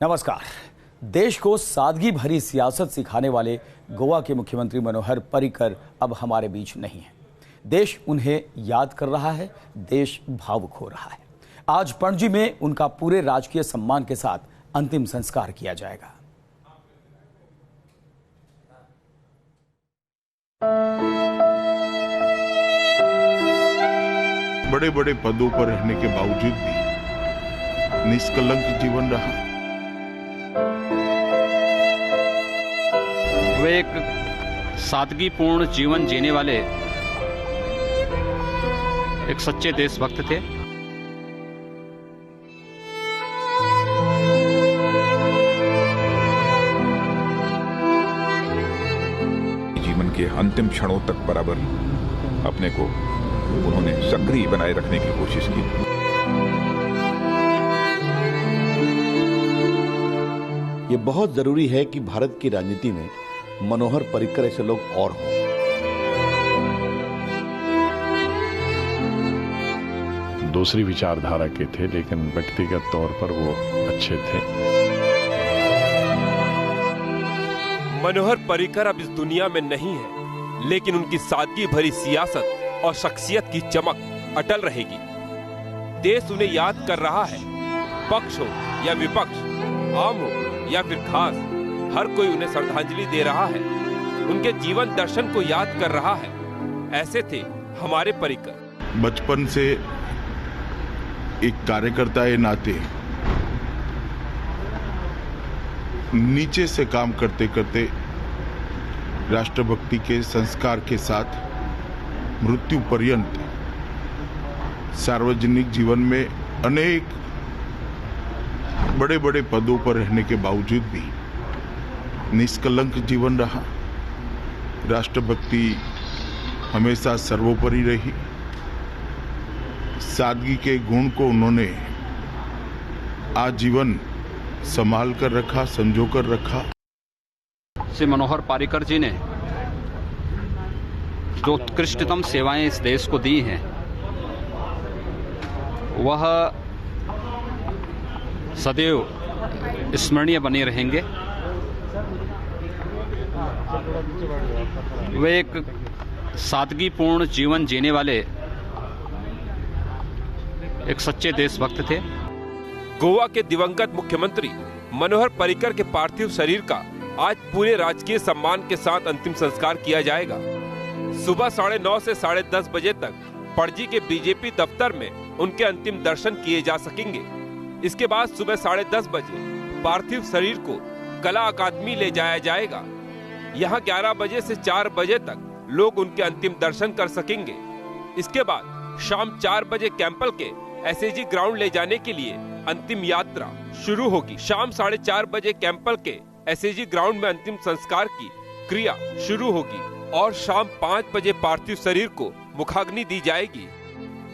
नमस्कार। देश को सादगी भरी सियासत सिखाने वाले गोवा के मुख्यमंत्री मनोहर पर्रिकर अब हमारे बीच नहीं हैं। देश उन्हें याद कर रहा है, देश भावुक हो रहा है। आज पणजी में उनका पूरे राजकीय सम्मान के साथ अंतिम संस्कार किया जाएगा। बड़े बड़े पदों पर रहने के बावजूद भी निष्कलंक जीवन रहा। वे एक सादगीपूर्ण जीवन जीने वाले एक सच्चे देशभक्त थे। जीवन के अंतिम क्षणों तक बराबर अपने को उन्होंने सक्रिय बनाए रखने की कोशिश की। ये बहुत जरूरी है कि भारत की राजनीति में मनोहर पर्रिकर ऐसे लोग और हों। दूसरी विचारधारा के थे, लेकिन व्यक्तिगत तौर पर वो अच्छे थे। मनोहर पर्रिकर अब इस दुनिया में नहीं है, लेकिन उनकी सादगी भरी सियासत और शख्सियत की चमक अटल रहेगी। देश उन्हें याद कर रहा है। पक्ष हो या विपक्ष, आम हो या फिर खास, हर कोई उन्हें श्रद्धांजलि दे रहा है, उनके जीवन दर्शन को याद कर रहा है। ऐसे थे हमारे पर्रिकर। बचपन से एक कार्यकर्ता के नाते नीचे से काम करते करते राष्ट्रभक्ति के संस्कार के साथ मृत्यु पर्यंत सार्वजनिक जीवन में अनेक बड़े बड़े पदों पर रहने के बावजूद भी निष्कलंक जीवन रहा। राष्ट्रभक्ति हमेशा सर्वोपरि रही। सादगी के गुण को उन्होंने आजीवन संभाल कर रखा, संजो कर रखा। श्री मनोहर पर्रिकर जी ने जो उत्कृष्टतम सेवाएं इस देश को दी हैं, वह सदैव स्मरणीय बने रहेंगे। वे एक सादगीपूर्ण जीवन जीने वाले एक सच्चे देशभक्त थे। गोवा के दिवंगत मुख्यमंत्री मनोहर पर्रिकर के पार्थिव शरीर का आज पूरे राजकीय सम्मान के साथ अंतिम संस्कार किया जाएगा। सुबह 9:30 से 10:30 बजे तक पणजी के बीजेपी दफ्तर में उनके अंतिम दर्शन किए जा सकेंगे। इसके बाद सुबह 10:30 बजे पार्थिव शरीर को कला अकादमी ले जाया जाएगा। यहाँ 11 बजे से 4 बजे तक लोग उनके अंतिम दर्शन कर सकेंगे। इसके बाद शाम 4 बजे कैंपल के एसएजी ग्राउंड ले जाने के लिए अंतिम यात्रा शुरू होगी। शाम 4:30 बजे कैंपल के एसएजी ग्राउंड में अंतिम संस्कार की क्रिया शुरू होगी और शाम 5 बजे पार्थिव शरीर को मुखाग्नि दी जाएगी।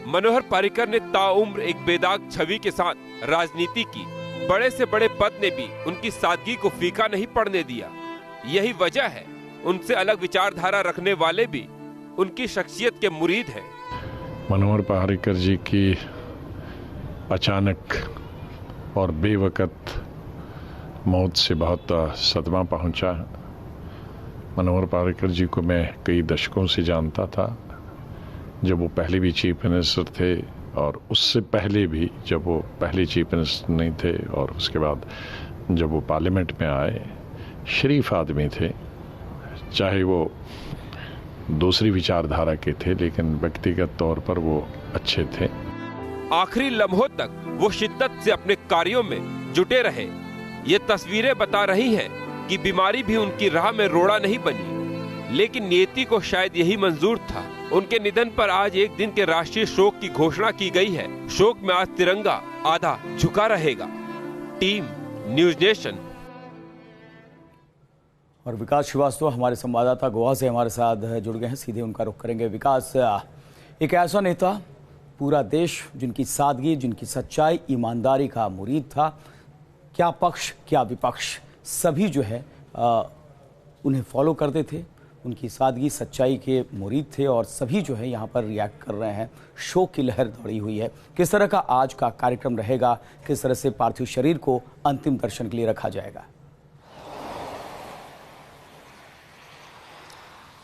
मनोहर पर्रिकर ने ताउम्र एक बेदाग छवि के साथ राजनीति की। बड़े से बड़े पद ने भी उनकी सादगी को फीका नहीं पड़ने दिया। यही वजह है उनसे अलग विचारधारा रखने वाले भी उनकी शख्सियत के मुरीद हैं। मनोहर पर्रिकर जी की अचानक और बेवकत मौत से बहुत सदमा पहुंचा। मनोहर पर्रिकर जी को मैं कई दशकों से जानता था, जब वो पहले भी चीफ मिनिस्टर थे और उससे पहले भी जब वो पहले चीफ मिनिस्टर नहीं थे, और उसके बाद जब वो पार्लियामेंट में आए। शरीफ आदमी थे, चाहे वो दूसरी विचारधारा के थे, लेकिन व्यक्तिगत तौर पर वो अच्छे थे। आखिरी लम्हों तक वो शिद्दत से अपने कार्यों में जुटे रहे। ये तस्वीरें बता रही हैं कि बीमारी भी उनकी राह में रोड़ा नहीं बनी, लेकिन नियति को शायद यही मंजूर था। उनके निधन पर आज एक दिन के राष्ट्रीय शोक की घोषणा की गई है। शोक में आज तिरंगा आधा झुका रहेगा। Team news nation. और विकास श्रीवास्तव हमारे संवाददाता गोवा से हमारे साथ जुड़ गए हैं, सीधे उनका रुख करेंगे। विकास, एक ऐसा नेता, पूरा देश जिनकी सादगी, जिनकी सच्चाई, ईमानदारी का मुरीद था, क्या पक्ष क्या विपक्ष सभी जो है उन्हें फॉलो करते थे, उनकी सादगी सच्चाई के मुरीद थे और सभी जो है यहाँ पर रिएक्ट कर रहे हैं। शोक की लहर दौड़ी हुई है। किस तरह का आज का कार्यक्रम रहेगा, किस तरह से पार्थिव शरीर को अंतिम दर्शन के लिए रखा जाएगा?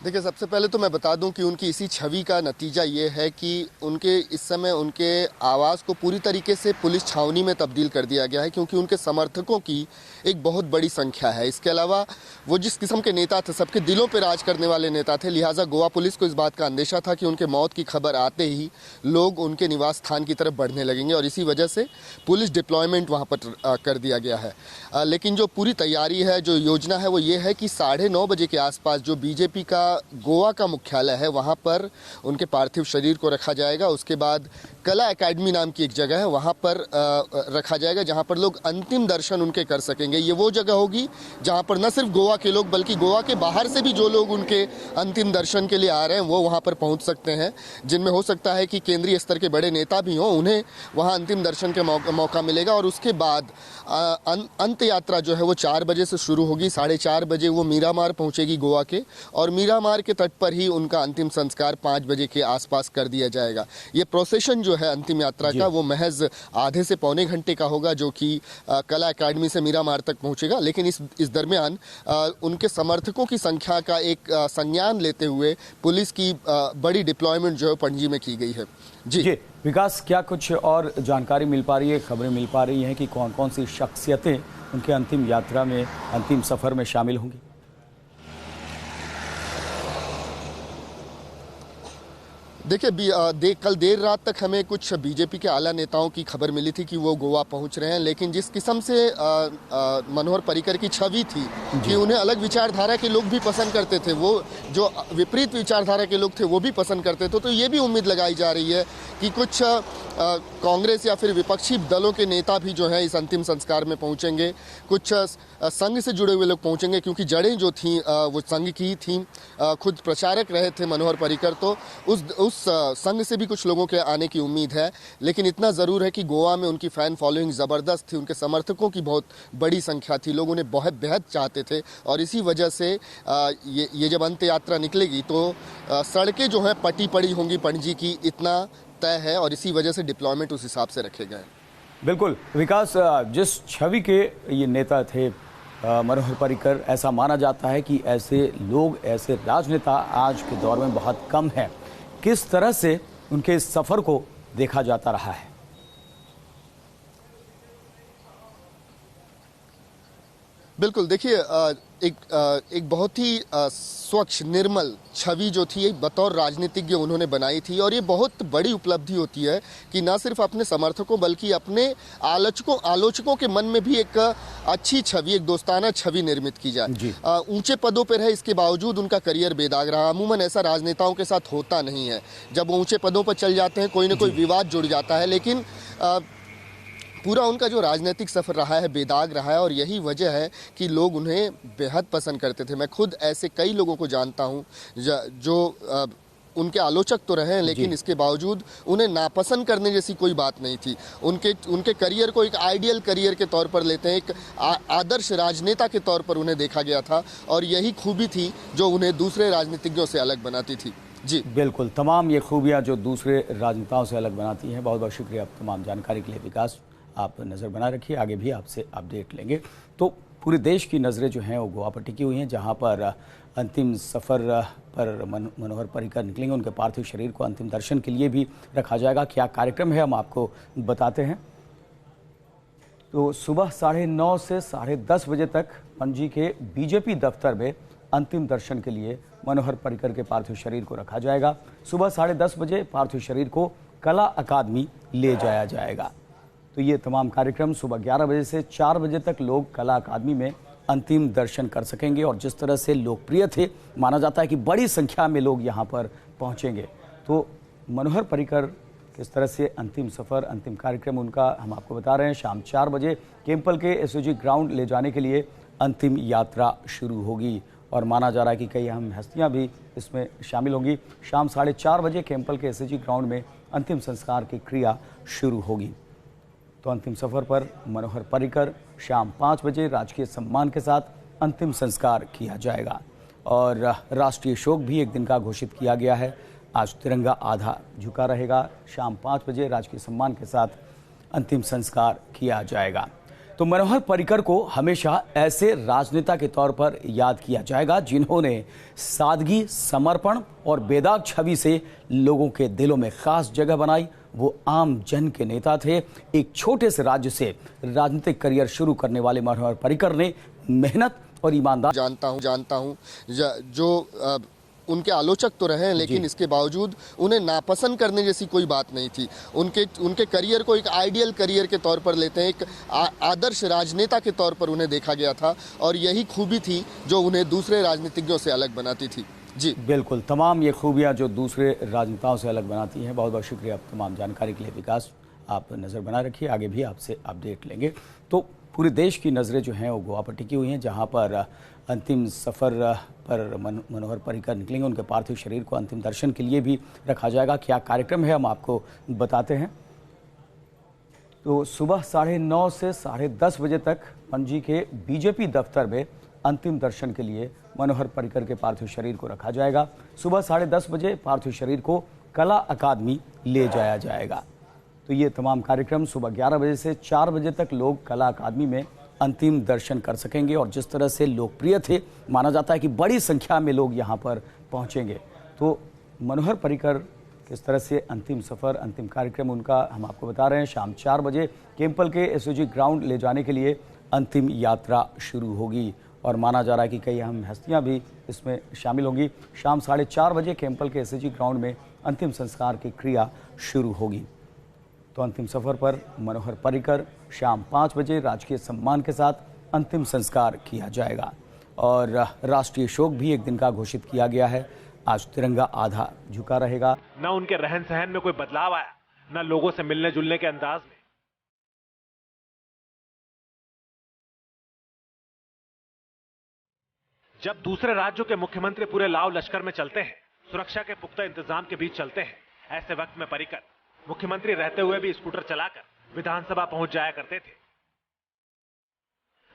देखिए, सबसे पहले तो मैं बता दूं कि उनकी इसी छवि का नतीजा ये है कि उनके इस समय उनके आवाज़ को पूरी तरीके से पुलिस छावनी में तब्दील कर दिया गया है, क्योंकि उनके समर्थकों की एक बहुत बड़ी संख्या है। इसके अलावा वो जिस किस्म के नेता थे, सबके दिलों पर राज करने वाले नेता थे, लिहाजा गोवा पुलिस को इस बात का अंदेशा था कि उनके मौत की खबर आते ही लोग उनके निवास स्थान की तरफ बढ़ने लगेंगे और इसी वजह से पुलिस डिप्लॉयमेंट वहाँ पर कर दिया गया है। लेकिन जो पूरी तैयारी है, जो योजना है, वो ये है कि 9:30 बजे के आसपास जो बीजेपी का गोवा का मुख्यालय है वहाँ पर उनके पार्थिव शरीर को रखा जाएगा। उसके बाद कला एकेडमी नाम की एक जगह है, वहाँ पर रखा जाएगा, जहाँ पर लोग अंतिम दर्शन उनके कर सकेंगे। ये वो जगह होगी जहाँ पर न सिर्फ गोवा के लोग बल्कि गोवा के बाहर से भी जो लोग उनके अंतिम दर्शन के लिए आ रहे हैं वो वहाँ पर पहुँच सकते हैं, जिनमें हो सकता है कि केंद्रीय स्तर के बड़े नेता भी हों, उन्हें वहाँ अंतिम दर्शन के मौका मिलेगा। और उसके बाद अंत यात्रा जो है वो 4 बजे से शुरू होगी। 4:30 बजे वो मीरामार पहुँचेगी गोवा के, और मीरामार के तट पर ही उनका अंतिम संस्कार 5 बजे के आसपास कर दिया जाएगा। ये प्रोसेशन जो है अंतिम यात्रा का वो महज आधे से पौने घंटे का होगा, जो कि कला एकेडमी से मीरामार तक पहुंचेगा। लेकिन इस दरमियान उनके समर्थकों की संख्या का एक संज्ञान लेते हुए पुलिस की बड़ी डिप्लॉयमेंट जो है पणजी में की गई है। जी विकास, क्या कुछ और जानकारी मिल पा रही है, खबरें मिल पा रही हैं कि कौन कौन सी शख्सियतें उनके अंतिम यात्रा में, अंतिम सफर में शामिल होंगी? देखिए, कल देर रात तक हमें कुछ बीजेपी के आला नेताओं की खबर मिली थी कि वो गोवा पहुंच रहे हैं, लेकिन जिस किस्म से मनोहर पर्रिकर की छवि थी कि उन्हें अलग विचारधारा के लोग भी पसंद करते थे, वो जो विपरीत विचारधारा के लोग थे वो भी पसंद करते थे, तो ये भी उम्मीद लगाई जा रही है कि कुछ कांग्रेस या फिर विपक्षी दलों के नेता भी जो है इस अंतिम संस्कार में पहुंचेंगे। कुछ संघ से जुड़े हुए लोग पहुंचेंगे, क्योंकि जड़ें जो थीं वो संघ की थीं। खुद प्रचारक रहे थे मनोहर पर्रिकर, तो उस संघ से भी कुछ लोगों के आने की उम्मीद है। लेकिन इतना ज़रूर है कि गोवा में उनकी फ़ैन फॉलोइंग ज़बरदस्त थी, उनके समर्थकों की बहुत बड़ी संख्या थी, लोग उन्हें बहुत बेहद चाहते थे। और इसी वजह से ये जब अंत यात्रा निकलेगी तो सड़कें जो हैं पटी पड़ी होंगी पणजी की, इतना तय है, और इसी वजह से डिप्लॉयमेंट उस हिसाब से रखे गए। बिल्कुल विकास, जिस छवि के ये नेता थे मनोहर पर्रिकर, ऐसा माना जाता है कि ऐसे लोग, ऐसे राजनेता आज के दौर में बहुत कम हैं। किस तरह से उनके इस सफर को देखा जाता रहा है? बिल्कुल, देखिए, एक बहुत ही स्वच्छ निर्मल छवि जो थी बतौर राजनीतिज्ञ उन्होंने बनाई थी, और ये बहुत बड़ी उपलब्धि होती है कि न सिर्फ अपने समर्थकों बल्कि अपने आलोचकों के मन में भी एक अच्छी छवि, एक दोस्ताना छवि निर्मित की जाए। ऊंचे पदों पर है, इसके बावजूद उनका करियर बेदाग रहा। अमूमन ऐसा राजनेताओं के साथ होता नहीं है, जब वो ऊंचे पदों पर चल जाते हैं कोई ना कोई विवाद जुड़ जाता है, लेकिन पूरा उनका जो राजनीतिक सफ़र रहा है बेदाग रहा है, और यही वजह है कि लोग उन्हें बेहद पसंद करते थे। मैं खुद ऐसे कई लोगों को जानता हूं जो उनके आलोचक तो रहे हैं, लेकिन इसके बावजूद उन्हें नापसंद करने जैसी कोई बात नहीं थी। उनके करियर को एक आइडियल करियर के तौर पर लेते हैं, एक आदर्श राजनेता के तौर पर उन्हें देखा गया था, और यही खूबी थी जो उन्हें दूसरे राजनीतिज्ञों से अलग बनाती थी। जी बिल्कुल, तमाम ये खूबियाँ जो दूसरे राजनेताओं से अलग बनाती हैं। बहुत बहुत शुक्रिया तमाम जानकारी के लिए विकास। आप नज़र बनाए रखिए, आगे भी आपसे अपडेट लेंगे। तो पूरे देश की नज़रें जो हैं वो गोवा पर टिकी हुई हैं, जहां पर अंतिम सफ़र पर मनोहर पर्रिकर निकलेंगे। उनके पार्थिव शरीर को अंतिम दर्शन के लिए भी रखा जाएगा। क्या कार्यक्रम है हम आपको बताते हैं। तो सुबह 9:30 से 10:30 बजे तक पणजी के बीजेपी दफ्तर में अंतिम दर्शन के लिए मनोहर पर्रिकर के पार्थिव शरीर को रखा जाएगा। सुबह 10:30 बजे पार्थिव शरीर को कला अकादमी ले जाया जाएगा। तो ये तमाम कार्यक्रम सुबह 11 बजे से 4 बजे तक लोग कला अकादमी में अंतिम दर्शन कर सकेंगे। और जिस तरह से लोकप्रिय थे, माना जाता है कि बड़ी संख्या में लोग यहाँ पर पहुँचेंगे। तो मनोहर पर्रिकर किस तरह से अंतिम सफ़र, अंतिम कार्यक्रम उनका हम आपको बता रहे हैं। शाम 4 बजे केम्पल के एसओजी ग्राउंड ले जाने के लिए अंतिम यात्रा शुरू होगी, और माना जा रहा है कि कई अहम हस्तियाँ भी इसमें शामिल होंगी। शाम 4:30 बजे केम्पल के एसओजी ग्राउंड में अंतिम संस्कार की क्रिया शुरू होगी। तो अंतिम सफर पर मनोहर पर्रिकर शाम 5 बजे राजकीय सम्मान के साथ अंतिम संस्कार किया जाएगा। और राष्ट्रीय शोक भी एक दिन का घोषित किया गया है। आज तिरंगा आधा झुका रहेगा। शाम 5 बजे राजकीय सम्मान के साथ अंतिम संस्कार किया जाएगा। तो मनोहर पर्रिकर को हमेशा ऐसे राजनेता के तौर पर याद किया जाएगा जिन्होंने सादगी, समर्पण और बेदाग छवि से लोगों के दिलों में खास जगह बनाई। वो आम जन के नेता थे। एक छोटे से राज्य से राजनीतिक करियर शुरू करने वाले मनोहर पर्रिकर ने मेहनत और ईमानदार जानता हूं जो उनके आलोचक तो रहे हैं, लेकिन इसके बावजूद उन्हें नापसंद करने जैसी कोई बात नहीं थी। उनके करियर को एक आइडियल करियर के तौर पर लेते हैं, एक आदर्श राजनेता के तौर पर उन्हें देखा गया था और यही खूबी थी जो उन्हें दूसरे राजनीतिज्ञों से अलग बनाती थी। जी बिल्कुल, तमाम ये खूबियां जो दूसरे राजनेताओं से अलग बनाती हैं। बहुत बहुत शुक्रिया तमाम जानकारी के लिए विकास। आप नज़र बनाए रखिए, आगे भी आपसे अपडेट लेंगे। तो पूरे देश की नज़रें जो हैं वो गोवा पर टिकी हुई हैं, जहां पर अंतिम सफ़र पर मनोहर पर्रिकर निकलेंगे। उनके पार्थिव शरीर को अंतिम दर्शन के लिए भी रखा जाएगा। क्या कार्यक्रम है हम आपको बताते हैं। तो सुबह 9:30 से 10:30 बजे तक पणजी के बीजेपी दफ्तर में अंतिम दर्शन के लिए मनोहर पर्रिकर के पार्थिव शरीर को रखा जाएगा। सुबह 10:30 बजे पार्थिव शरीर को कला अकादमी ले जाया जाएगा। तो ये तमाम कार्यक्रम सुबह 11 बजे से 4 बजे तक लोग कला अकादमी में अंतिम दर्शन कर सकेंगे। और जिस तरह से लोकप्रिय थे, माना जाता है कि बड़ी संख्या में लोग यहाँ पर पहुँचेंगे। तो मनोहर पर्रिकर किस तरह से अंतिम सफ़र, अंतिम कार्यक्रम उनका हम आपको बता रहे हैं। शाम 4 बजे केम्पल के एसओजी ग्राउंड ले जाने के लिए अंतिम यात्रा शुरू होगी और माना जा रहा है कि कई अहम हस्तियां भी इसमें शामिल होंगी। शाम 4:30 बजे केम्पल के एसओजी ग्राउंड में अंतिम संस्कार की क्रिया शुरू होगी। तो अंतिम सफ़र पर मनोहर पर्रिकर शाम 5 बजे राजकीय सम्मान के साथ अंतिम संस्कार किया जाएगा। और राष्ट्रीय शोक भी एक दिन का घोषित किया गया है। आज तिरंगा आधा झुका रहेगा। न उनके रहन सहन में कोई बदलाव आया, न लोगों से मिलने जुलने के अंदाज में। जब दूसरे राज्यों के मुख्यमंत्री पूरे लाव लश्कर में चलते हैं, सुरक्षा के पुख्ता इंतजाम के बीच चलते हैं, ऐसे वक्त में पर्रिकर मुख्यमंत्री रहते हुए भी स्कूटर चलाकर विधानसभा पहुंच जाया करते थे।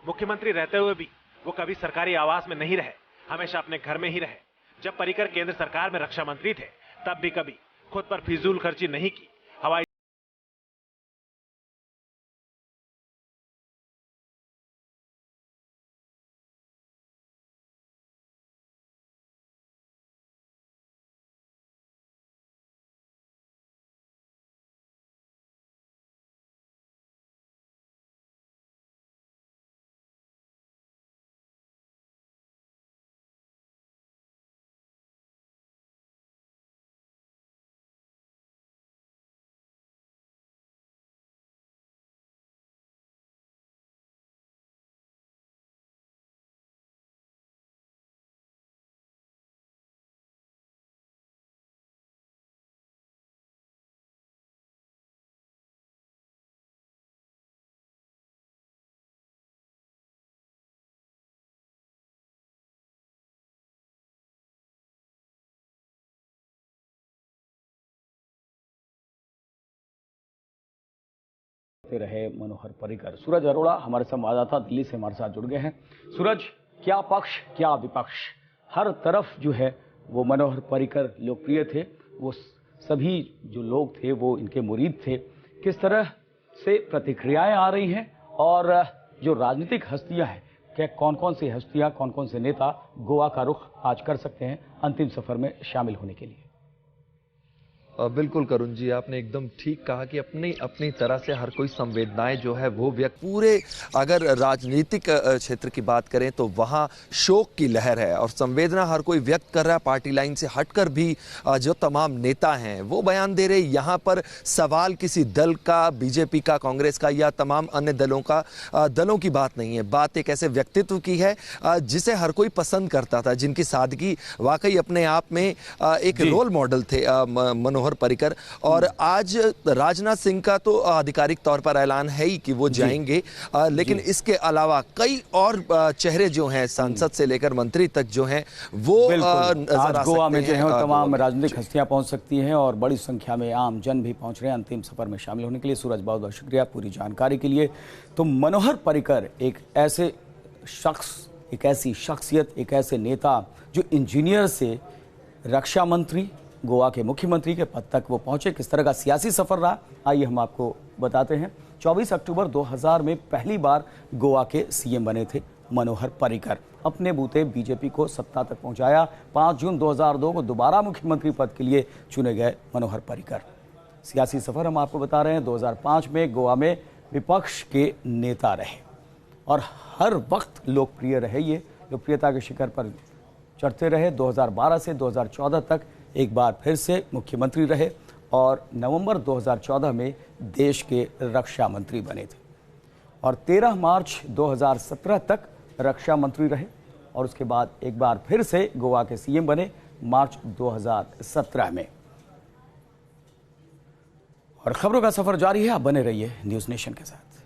मुख्यमंत्री रहते हुए भी वो कभी सरकारी आवास में नहीं रहे, हमेशा अपने घर में ही रहे। जब पर्रिकर केंद्र सरकार में रक्षा मंत्री थे, तब भी कभी खुद पर फिजूल खर्ची नहीं की। हवाई रहे मनोहर पर्रिकर। सूरज अरोड़ा हमारे संवाददाता दिल्ली से हमारे साथ जुड़ गए हैं। सूरज, क्या पक्ष क्या विपक्ष, हर तरफ जो है वो मनोहर पर्रिकर लोकप्रिय थे। वो सभी जो लोग थे वो इनके मुरीद थे। किस तरह से प्रतिक्रियाएं आ रही हैं और जो राजनीतिक हस्तियां हैं, क्या कौन कौन सी हस्तियां, कौन कौन से नेता गोवा का रुख आज कर सकते हैं अंतिम सफर में शामिल होने के लिए? बिल्कुल करुण जी, आपने एकदम ठीक कहा कि अपनी अपनी तरह से हर कोई संवेदनाएं जो है वो व्यक्त। पूरे अगर राजनीतिक क्षेत्र की बात करें तो वहाँ शोक की लहर है और संवेदना हर कोई व्यक्त कर रहा है। पार्टी लाइन से हटकर भी जो तमाम नेता हैं वो बयान दे रहे। यहाँ पर सवाल किसी दल का, बीजेपी का, कांग्रेस का या तमाम अन्य दलों की बात नहीं है। बात एक ऐसे व्यक्तित्व की है जिसे हर कोई पसंद करता था, जिनकी सादगी वाकई अपने आप में एक रोल मॉडल थे मनोहर पर्रिकर। और आज राजनाथ सिंह का तो आधिकारिक तौर पर ऐलान है ही कि वो जाएंगे, लेकिन इसके अलावा कई और चेहरे जो हैं, सांसद से लेकर मंत्री तक जो हैं वो आज गोवा में जो है तमाम राजनीतिक हस्तियां पहुंच सकती हैं और बड़ी संख्या में आम जन भी पहुंच रहे हैं अंतिम सफर में शामिल होने के लिए। सूरज, बहुत बहुत शुक्रिया पूरी जानकारी के लिए। तो मनोहर पर्रिकर एक ऐसे शख्स एक ऐसी शख्सियत, एक ऐसे नेता जो इंजीनियर से रक्षा मंत्री, गोवा के मुख्यमंत्री के पद तक वो पहुंचे। किस तरह का सियासी सफर रहा, आइए हम आपको बताते हैं। 24 अक्टूबर 2000 में पहली बार गोवा के सीएम बने थे मनोहर पर्रिकर। अपने बूते बीजेपी को सत्ता तक पहुंचाया। 5 जून 2002 को दोबारा मुख्यमंत्री पद के लिए चुने गए मनोहर पर्रिकर। सियासी सफर हम आपको बता रहे हैं। 2005 में गोवा में विपक्ष के नेता रहे और हर वक्त लोकप्रिय रहे। ये लोकप्रियता के शिखर पर चढ़ते रहे। 2012 से 2014 तक एक बार फिर से मुख्यमंत्री रहे और नवंबर 2014 में देश के रक्षा मंत्री बने थे और 13 मार्च 2017 तक रक्षा मंत्री रहे और उसके बाद एक बार फिर से गोवा के सीएम बने मार्च 2017 में। और खबरों का सफर जारी है, आप बने रहिए न्यूज़ नेशन के साथ।